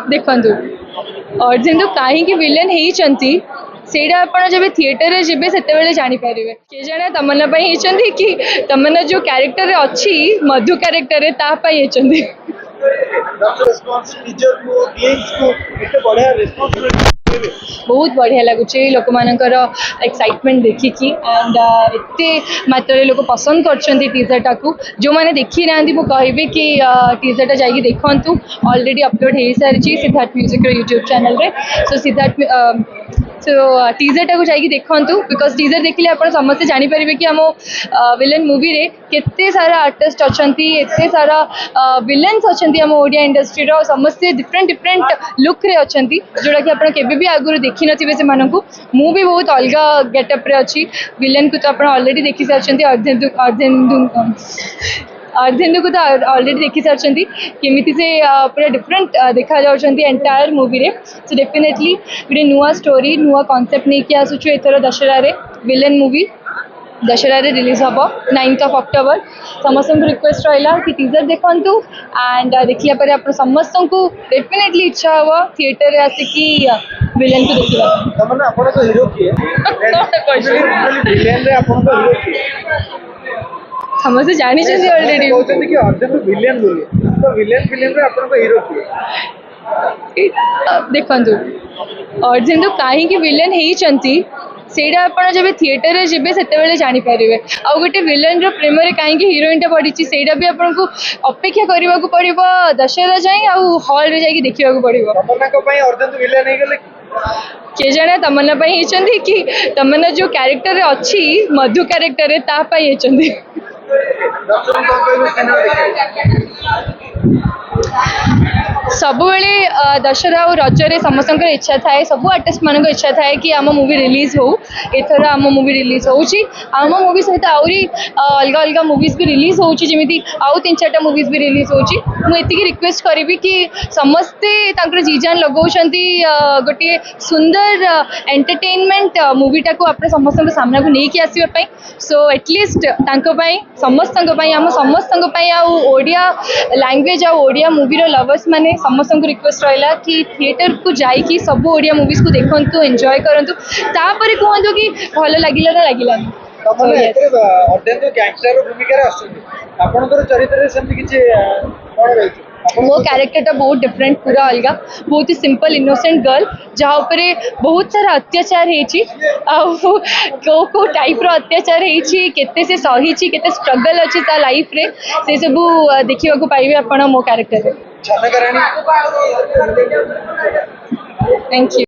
देखु अर्जुन तो कहीं विलेन होती सेटा आप जब थिएटर रे जीवे से जानीपर किए जाने तमन्ना कि तमन्ना जो क्यारेक्टर अच्छी मधु क्यारेक्टर बहुत बढ़िया लगुच लोक मानकर एक्साइटमेंट देखिकी एंड एत मात्रा लोक पसंद कर टीजर टाक जो मैंने देखी ना वो कहे कि टीजर टा जाकि देखु ऑलरेडी अपलोड हो सारी सिद्धार्थ म्यूजिक यूट्यूब चैनल रे सो सिद्धार्थ सो टीजर टाक जाकि देखु बिकज टीजर देखिले आप समस्ते जानीपर कि आम विलेन मूवी रे केते सारा आर्टिस्ट अच्छा एत सारा विलेन्स अच्छा आम ओडिया इंडस्ट्री समस्ते डिफरेंट डिफरेंट लुक रे अच्छा जोड़ा कि आपड़ केबे आगुरी देखी नथिबे से मानकु मु भी बहुत अलग गेटअप रे अच्छी विलेन को तो आप ऑलरेडी देखी सारी अर्धेन्दु को तो ऑलरेडी देखी सारी केमिति से पूरा डिफरेंट देखा जाउछंती एंटायर मूवी रे सो डेफिनेटली गोटे नुआ स्टोरी नुआ कॉन्सेप्ट नहीं कि आसुछु एथर दशहरा रे विलेन मूवी दशहरा रे रिलीज हम 9th of October समस्त रिक्वेस्ट रहा कि टीजर देखु एंड देखला पर आप समस्त को डेफिनेटली इच्छा हुआ थिएटर रे आसिकी विलेन को देखिबा तमन्ना आपण को हीरो किए विलेन रे आपण को हीरो किए समस्त जानी छथि ऑलरेडी कहते कि अर्जुन विलेन बोली तो विलेन फिल्म रे आपण को हीरो किए देखु अर्जुन तो कहीं विलेन होती सेटा आप जब थिएटर रे जीवे से जानीपर आउ गोटे विलेन रो प्रेम रे कहीं हिरोइन टा पड़ी सेटा भी आपको अपेक्षा करने को पड़ो दशहरा जाए आउ हॉल रे जाके देखा पड़ो तमन्ना को पई अर्जुन विलेन हो गले किए जाने तमन्ना होती कि तमन्ना जो क्यारेक्टर अच्छी मधु क्यारेक्टर सब दशहरा और रजरे समस्त इच्छा थाए सब आर्टिस्ट मान इच्छा थाए कि आम मूवी रिलीज हो एथर आम मूवी रिलीज होम मूवी सहित आहरी अलग अलग मूवीज भी रिलीज होमी आउ 3-4टा मूवीज भी रिलीज होती रिक्वेस्ट करी कि समस्ते जीजान लगाउं गोटे सुंदर एंटरटेनमेंट मूवीटा को आप समस्त सामना को लेकिन आसवाई सो एटलिस्ट समस्त आम समस्त ओडिया लैंग्वेज आ ओडिया मूवी लवर्स माने समस्त को रिक्वेस्ट रहा कि थिएटर को जाइए सब ओडिया मूवीज को देखु एंजॉय करूँ तापर कहतु कि भल लगिला ना लगिलानी मो क्यारेक्टर बहुत डिफरेंट पूरा अलग बहुत ही सिंपल इनोसेंट गर्ल जहाँ पर बहुत सारा अत्याचार हो टाइप रो अत्याचार होते से सही केते स्ट्रगल अच्छी लाइफ रे से सब देखा पाइबे आपण मो क्यारेक्टर। Thank you.